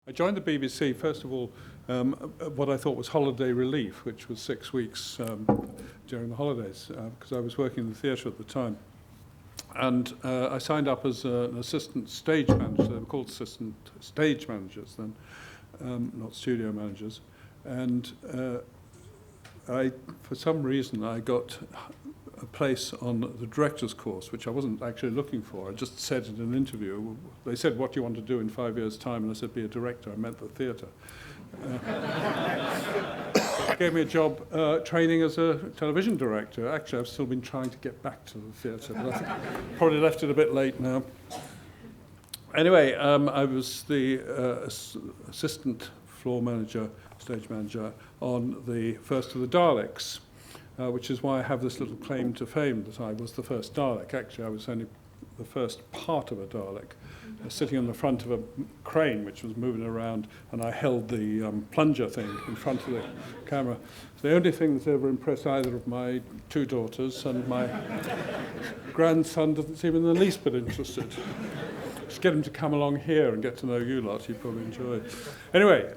I joined the BBC, first of all, what I thought was holiday relief, which was 6 weeks during the holidays, because I was working in the theatre at the time. And I signed up as an assistant stage manager. They were called assistant stage managers then, not studio managers. And for some reason, I got a place on the director's course, which I wasn't actually looking for. I just said in an interview, they said, what do you want to do in 5 years' time? And I said, be a director. I meant the theatre. Gave me a job training as a television director. Actually, I've still been trying to get back to the theatre, but I think probably left it a bit late now. Anyway, I was the assistant floor manager, stage manager, on the first of the Daleks, which is why I have this little claim to fame that I was the first Dalek. Actually, I was only the first part of a Dalek, sitting on the front of a crane which was moving around, and I held the plunger thing in front of the camera. It's the only thing that's ever impressed either of my two daughters, and my grandson doesn't seem in the least bit interested. Just get him to come along here and get to know you lot, he'd probably enjoy it. Anyway,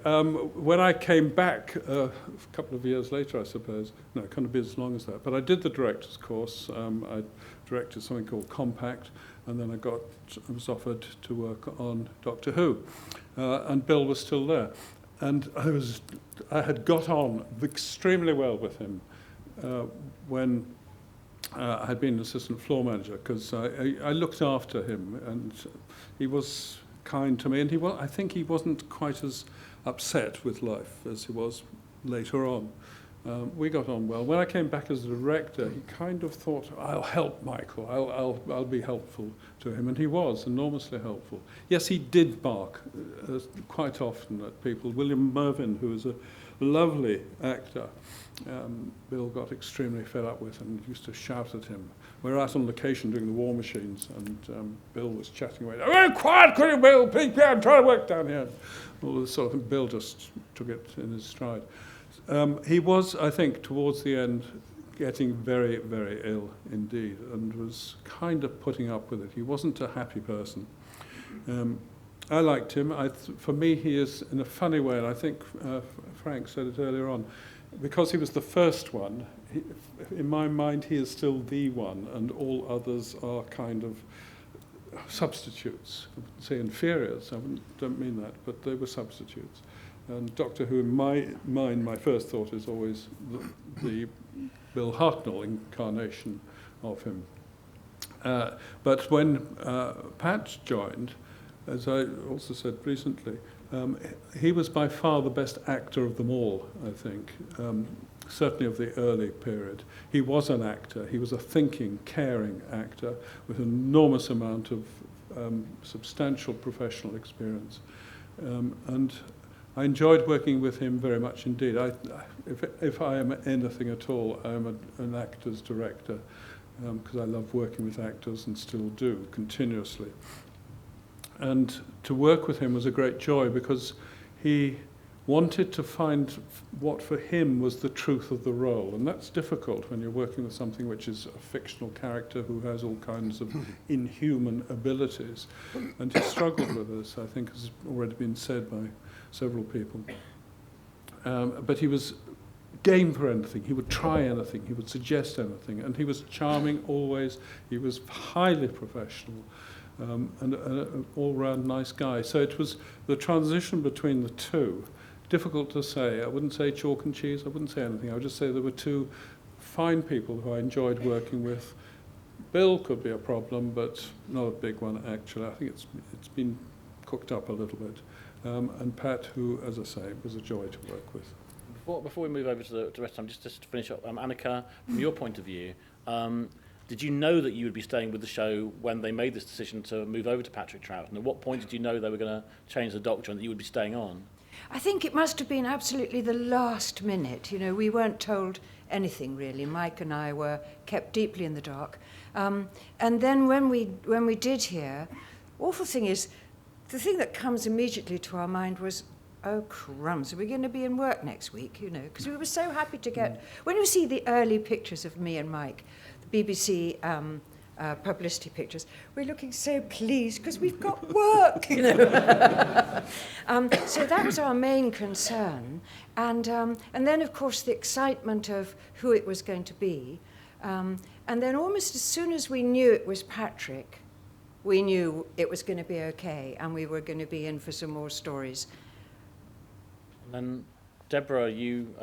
when I came back a couple of years later, I suppose, no, it couldn't be as long as that, but I did the director's course. I directed something called Compact, and then I was offered to work on Doctor Who, and Bill was still there. And I had got on extremely well with him when I had been an assistant floor manager, because I looked after him, and he was kind to me, and I think he wasn't quite as upset with life as he was later on. We got on well. When I came back as a director, he kind of thought, I'll help Michael, I'll be helpful to him, and he was enormously helpful. Yes, he did bark quite often at people. William Mervyn, who was a lovely actor, Bill got extremely fed up with and used to shout at him. We were out on location doing the War Machines, and Bill was chatting away. Oh, quiet, could you, Bill? I'm trying to work down here. All this sort of, Bill just took it in his stride. He was, I think, towards the end, getting very, very ill indeed, and was kind of putting up with it. He wasn't a happy person. I liked him. For me, he is, in a funny way, and I think Frank said it earlier on, because he was the first one, in my mind, he is still the one, and all others are kind of substitutes. I wouldn't say inferiors, don't mean that, but they were substitutes. And Doctor Who, in my mind, my first thought is always the Bill Hartnell incarnation of him. But when Pat joined, as I also said recently, he was by far the best actor of them all, I think, certainly of the early period. He was an actor. He was a thinking, caring actor with an enormous amount of substantial professional experience. And I enjoyed working with him very much indeed. If I am anything at all, I am an actor's director, because I love working with actors and still do continuously. And to work with him was a great joy, because he wanted to find what for him was the truth of the role. And that's difficult when you're working with something which is a fictional character who has all kinds of inhuman abilities. And he struggled with this, I think, has already been said by several people. But he was game for anything. He would try anything. He would suggest anything. And he was charming always. He was highly professional. And an all-round nice guy. So it was the transition between the two. Difficult to say. I wouldn't say chalk and cheese. I wouldn't say anything. I would just say there were two fine people who I enjoyed working with. Bill could be a problem, but not a big one, actually. I think it's been cooked up a little bit. And Pat, who, as I say, was a joy to work with. Before we move over to the rest of time, just to finish up, Anneke, from your point of view, did you know that you would be staying with the show when they made this decision to move over to PatrickTroughton? At what point did you know they were going to change the Doctor and that you would be staying on? I think it must have been absolutely the last minute. You know, we weren't told anything really. Mike and I were kept deeply in the dark. And then when we did hear, awful thing is, the thing that comes immediately to our mind was, oh crumbs, are we going to be in work next week? You know, because we were so happy to get. When you see the early pictures of me and Mike, the BBC publicity pictures. We're looking so pleased because we've got work, you know. So that was our main concern. And then, of course, the excitement of who it was going to be. And then almost as soon as we knew it was Patrick, we knew it was going to be okay and we were going to be in for some more stories. And then, Deborah, you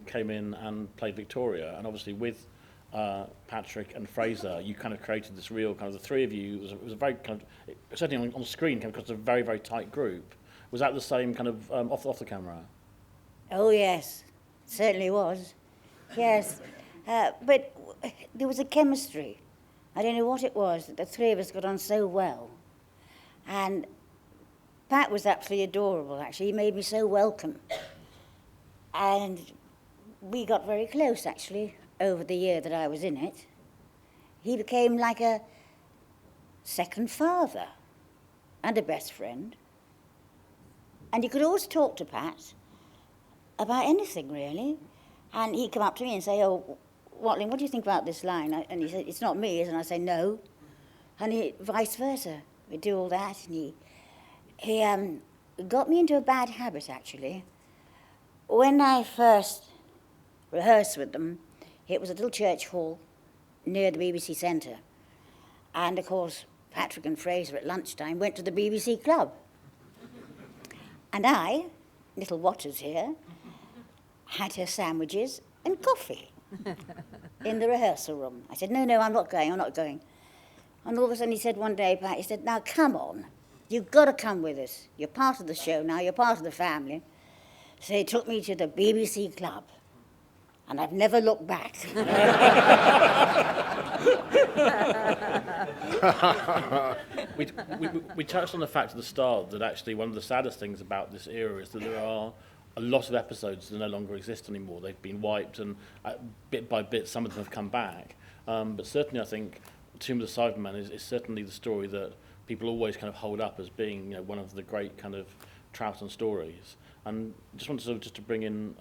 came in and played Victoria, and obviously with Patrick and Fraser, you kind of created this real kind of, the three of you, it was a very kind of, certainly on screen, came across a very, very tight group. Was that the same kind of off the camera? Oh, yes, certainly was. Yes, but there was a chemistry. I don't know what it was, that the three of us got on so well. And Pat was absolutely adorable, actually. He made me so welcome. And we got very close, actually, over the year that I was in it. He became like a second father and a best friend. And you could always talk to Pat about anything, really. And he'd come up to me and say, oh, Watling, what do you think about this line? And he said, it's not me, is it? And I say, no. And vice versa. We'd do all that. And he got me into a bad habit, actually. When I first rehearsed with them, it was a little church hall near the BBC Centre. And, of course, Patrick and Fraser at lunchtime went to the BBC Club. And I, little Waters here, had her sandwiches and coffee in the rehearsal room. I said, no, I'm not going. And all of a sudden he said one day, Pat, he said, now come on, you've got to come with us. You're part of the show now, you're part of the family. So he took me to the BBC Club, and I've never looked back. We touched on the fact at the start that actually one of the saddest things about this era is that there are a lot of episodes that no longer exist anymore. They've been wiped, and bit by bit some of them have come back. But certainly I think Tomb of the Cybermen is certainly the story that people always kind of hold up as being, you know, one of the great kind of Troughton stories. And just wanted to bring in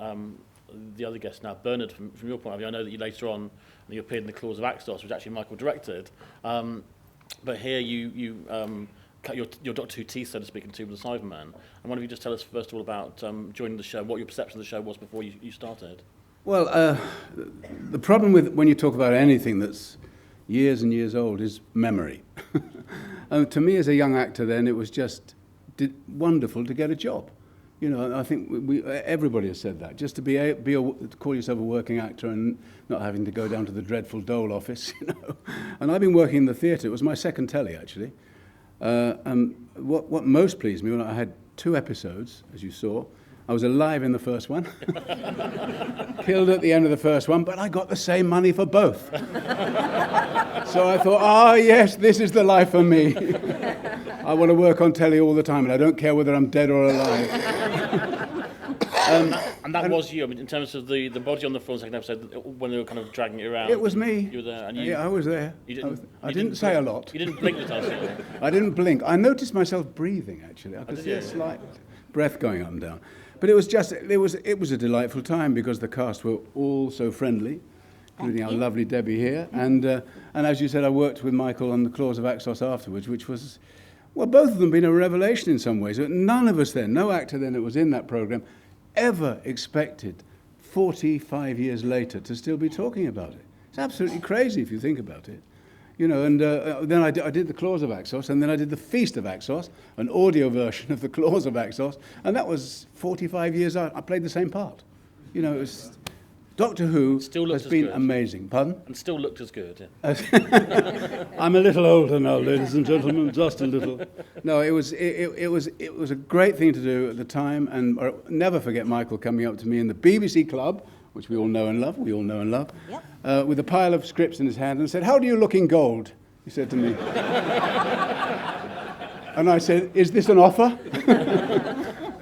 the other guest now, Bernard, from your point of view. I know that you later on you appeared in The Claws of Axos, which actually Michael directed. But here you cut your Doctor Who teeth, so to speak, in Tomb of the Cybermen. And why don't you just tell us first of all about joining the show, what your perception of the show was before you started? Well, the problem with when you talk about anything that's years and years old is memory. To me as a young actor then, it was just wonderful to get a job. You know, I think everybody has said that. Just to call yourself a working actor and not having to go down to the dreadful Dole office, you know. And I've been working in the theatre. It was my second telly, actually. And what most pleased me when I had 2 episodes, as you saw, I was alive in the first one, killed at the end of the first one, but I got the same money for both. So I thought, yes, this is the life for me. I want to work on telly all the time, and I don't care whether I'm dead or alive. And that was you. I mean, in terms of the body on the floor in the second episode, when they were kind of dragging it around. It was me. You were there. And I was there. I didn't say a lot. You didn't blink at us. I didn't blink. I noticed myself breathing, actually. I could see a slight breath going up and down. But it was a delightful time because the cast were all so friendly, including our lovely Debbie here. And as you said, I worked with Michael on The Claws of Axos afterwards, which was, well, both of them been a revelation in some ways. None of us then, no actor then that was in that programme, ever expected 45 years later to still be talking about it. It's absolutely crazy if you think about it. You know, and then I did The Claws of Axos, and then I did The Feast of Axos, an audio version of The Claws of Axos, and that was 45 years out. I played the same part. You know, it was, Doctor Who has been amazing. Pardon? And still looked as good. Yeah. I'm a little older now, ladies and gentlemen, just a little. No, it was a great thing to do at the time, and I'll never forget Michael coming up to me in the BBC Club, which we all know and love, yep. With a pile of scripts in his hand and said, "How do you look in gold?" He said to me. And I said, "Is this an offer?"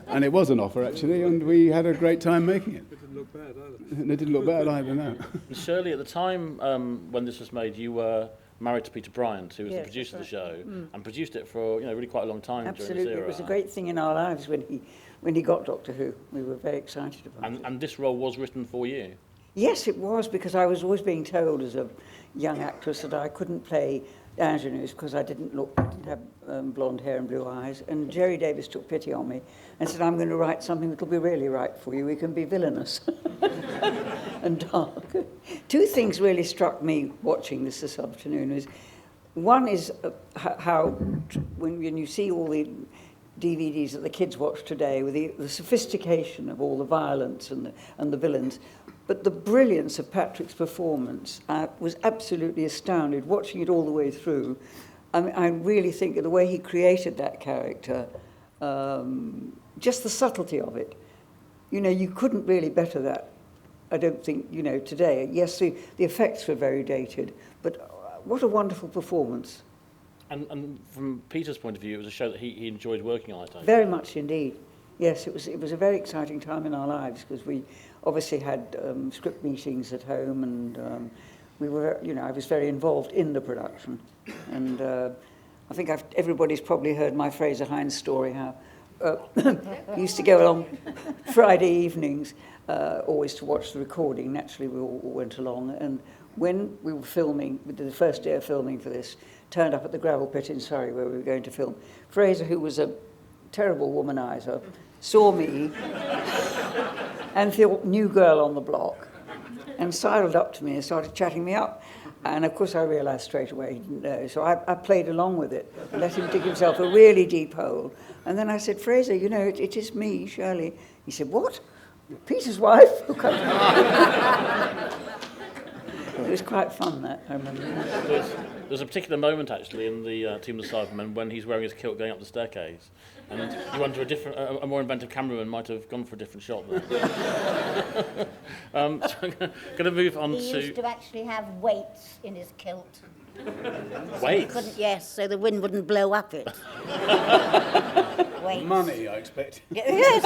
And it was an offer, actually, and we had a great time making it. It didn't look bad either. It didn't look bad either, no. And Shirley, at the time when this was made, you were married to Peter Bryant, who was the producer of the show, and produced it for really quite a long time. Absolutely, during this era. It was a great thing in our lives when he got Doctor Who. We were very excited about it. And this role was written for you? Yes, it was, because I was always being told as a young actress that I couldn't play ingenues because I didn't have blonde hair and blue eyes. And Jerry Davis took pity on me and said, I'm going to write something that'll be really right for you. We can be villainous and dark. Two things really struck me watching this afternoon. One is how when you see all the DVDs that the kids watch today, with the sophistication of all the violence and the villains, but the brilliance of Patrick's performance, I was absolutely astounded watching it all the way through. I really think that the way he created that character, just the subtlety of it, you couldn't really better that. I don't think, today. Yes, the effects were very dated, but what a wonderful performance. And from Peter's point of view, it was a show that he enjoyed working on, I think. Very much indeed. Yes, it was a very exciting time in our lives because we obviously had script meetings at home, and we were, I was very involved in the production. And I think everybody's probably heard my Fraser Hines story, how we used to go along Friday evenings, always to watch the recording. Naturally, we all went along. And when we were filming, the first day of filming for this, turned up at the gravel pit in Surrey where we were going to film. Fraser, who was a terrible womanizer, saw me and thought, new girl on the block, and sidled up to me and started chatting me up. And of course I realised straight away he didn't know, so I played along with it, let him dig himself a really deep hole. And then I said, Fraser, it is me, Shirley. He said, what? Peter's wife? It was quite fun, that, I remember. There's a particular moment, actually, in the Team of the Cybermen when he's wearing his kilt going up the staircase. And you wonder a more inventive cameraman might have gone for a different shot there. So I'm going to move on to... He used to actually have weights in his kilt. Weights? Yes, so the wind wouldn't blow up it. Weights. Money, I expect. Yes.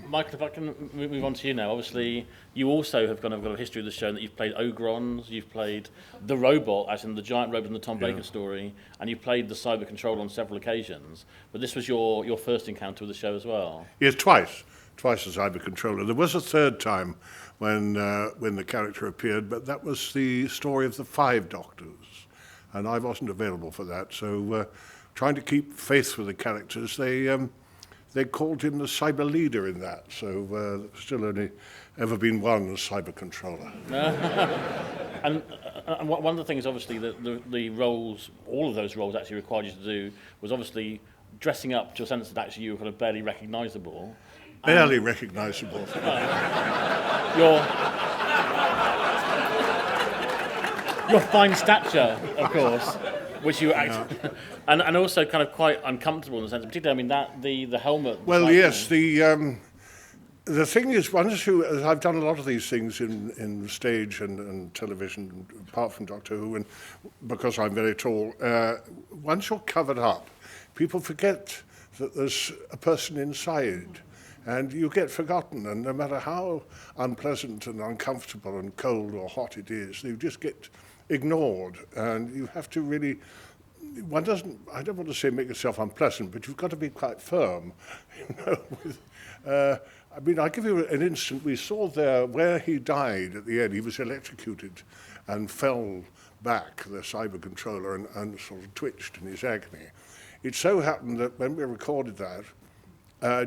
Michael, if I can move on to you now. Obviously, you also have got a history of the show, that you've played Ogrons, you've played the robot, as in the giant robot in the Tom Baker story, and you've played the Cyber Controller on several occasions. But this was your first encounter with the show as well. Yes, twice as Cyber Controller. There was a third time when the character appeared, but that was the story of the 5 Doctors, and I wasn't available for that. So, trying to keep faith with the characters, they called him the cyber leader in that, so there's still only ever been one cyber controller. And one of the things, obviously, that the roles, all of those roles actually required you to do, was obviously dressing up to a sense that actually you were kind of barely recognisable. Barely recognisable. Your fine stature, of course, which you act, and also kind of quite uncomfortable in a sense. Particularly, I mean, that the helmet. Well, yes, the thing is, I've done a lot of these things in stage and television, apart from Doctor Who, and because I'm very tall, once you're covered up, people forget that there's a person inside. And you get forgotten, and no matter how unpleasant and uncomfortable and cold or hot it is, you just get ignored, and you have to really, I don't want to say make yourself unpleasant, but you've got to be quite firm, I mean, I'll give you an instant. We saw there where he died at the end. He was electrocuted and fell back, the cyber controller, and sort of twitched in his agony. It so happened that when we recorded that,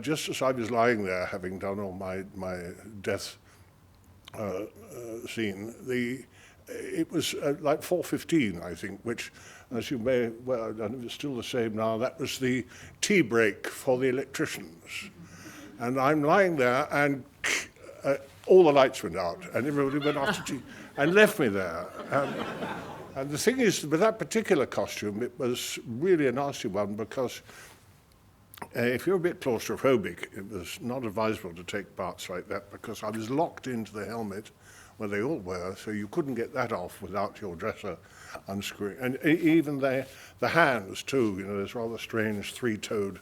just as I was lying there, having done all my death scene, it was like 4:15, I think, which, as you may, well, I don't know if it's still the same now, that was the tea break for the electricians. And I'm lying there, and all the lights went out, and everybody went off to tea, and left me there. And the thing is, with that particular costume, it was really a nasty one, because if you're a bit claustrophobic, it was not advisable to take parts like that, because I was locked into the helmet, where they all were, so you couldn't get that off without your dresser unscrewing. And even the hands too, there's rather strange three-fingered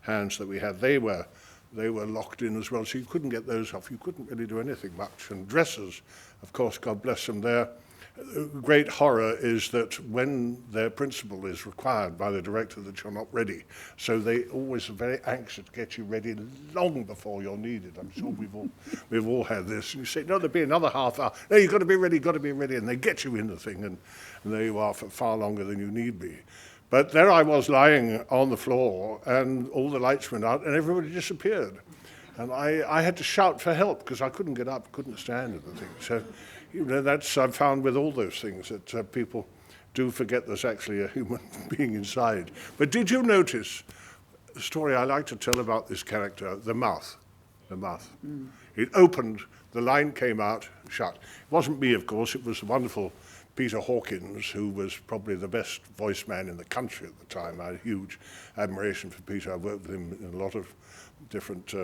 hands that we had. They were locked in as well, so you couldn't get those off. You couldn't really do anything much. And dressers, of course, God bless them, great horror is that when their principal is required by the director that you're not ready, so they always are very anxious to get you ready long before you're needed. I'm sure we've all had this. And you say, no, there'll be another half hour. No, you've got to be ready, and they get you in the thing, and there you are for far longer than you need be. But there I was lying on the floor, and all the lights went out, and everybody disappeared. And I had to shout for help because I couldn't get up, couldn't stand in the thing. So, you know, that's I've found with all those things that people do forget there's actually a human being inside. But did you notice the story I like to tell about this character, the mouth? The mouth. Mm. It opened, the line came out, shut. It wasn't me, of course, it was the wonderful Peter Hawkins, who was probably the best voice man in the country at the time. I had huge admiration for Peter. I worked with him in a lot of different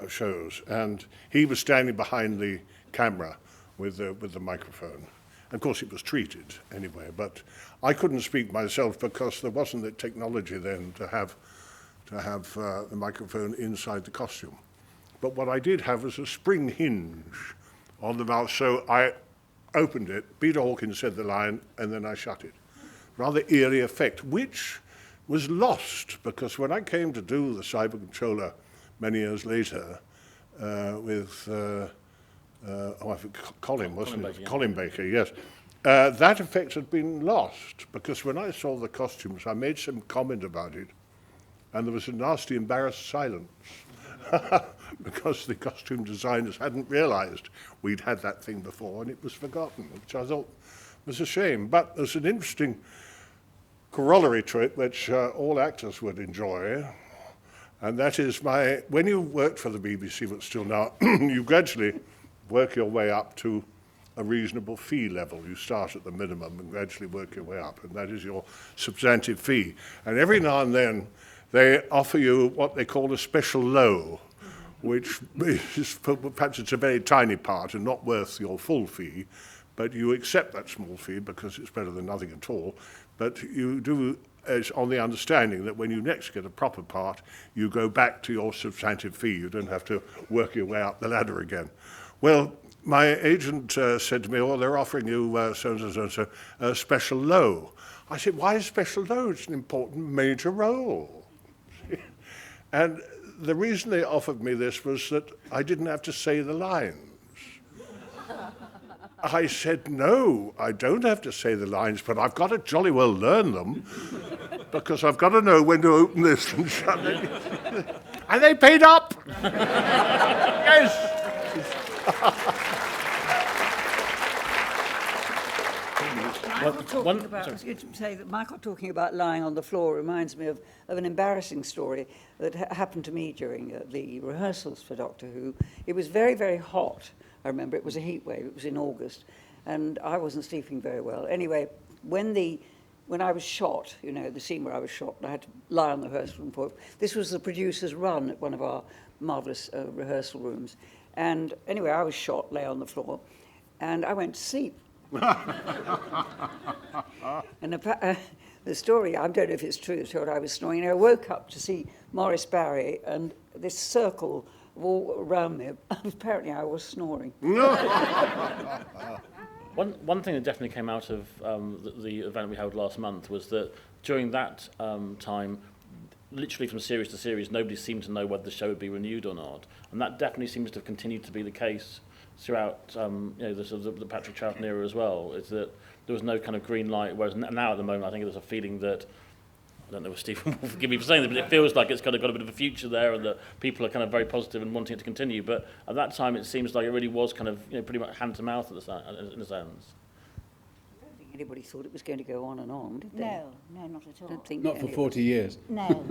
shows. And he was standing behind the camera with the microphone. Of course, it was treated anyway, but I couldn't speak myself because there wasn't the technology then to have the microphone inside the costume. But what I did have was a spring hinge on the mouth, so I opened it, Peter Hawkins said the line, and then I shut it. Rather eerie effect, which was lost, because when I came to do the cyber controller many years later with Colin, wasn't it? Colin Baker, yes. That effect had been lost, because when I saw the costumes, I made some comment about it, and there was a nasty, embarrassed silence. Because the costume designers hadn't realized we'd had that thing before and it was forgotten, which I thought was a shame. But there's an interesting corollary to it which all actors would enjoy, and that is when you worked for the BBC, but still now, you gradually work your way up to a reasonable fee level. You start at the minimum and gradually work your way up, and that is your substantive fee. And every now and then they offer you what they call a special low, which is, perhaps it's a very tiny part and not worth your full fee, but you accept that small fee because it's better than nothing at all. But you do as on the understanding that when you next get a proper part, you go back to your substantive fee. You don't have to work your way up the ladder again. Well, my agent said to me, oh, they're offering you so-and-so a special low. I said, why a special low? It's an important major role. And the reason they offered me this was that I didn't have to say the lines. I said, no, I don't have to say the lines, but I've got to jolly well learn them because I've got to know when to open this and shut it. And they paid up. Yes. Michael talking about lying on the floor reminds me of an embarrassing story that happened to me during the rehearsals for Doctor Who. It was very, very hot. I remember it was a heat wave. It was in August, and I wasn't sleeping very well. Anyway, when I was shot, you know, the scene where I was shot, and I had to lie on the rehearsal room floor. This was the producer's run at one of our marvellous rehearsal rooms. And anyway, I was shot, lay on the floor, and I went to sleep. And the story, I don't know if it's true, so I was snoring, and I woke up to see Maurice Barry and this circle all around me. Apparently I was snoring. One thing that definitely came out of the event we held last month was that during that time, literally from series to series, nobody seemed to know whether the show would be renewed or not. And that definitely seems to have continued to be the case throughout the Patrick Troughton era as well, is that there was no kind of green light, whereas now at the moment I think there's a feeling that, I don't know if Stephen will forgive me for saying this, but it feels like it's kind of got a bit of a future there and that people are kind of very positive and wanting it to continue. But at that time it seems like it really was kind of pretty much hand to mouth in a sense. I don't think anybody thought it was going to go on and on, did they? No, not at all. Don't think Not for 40 years. No.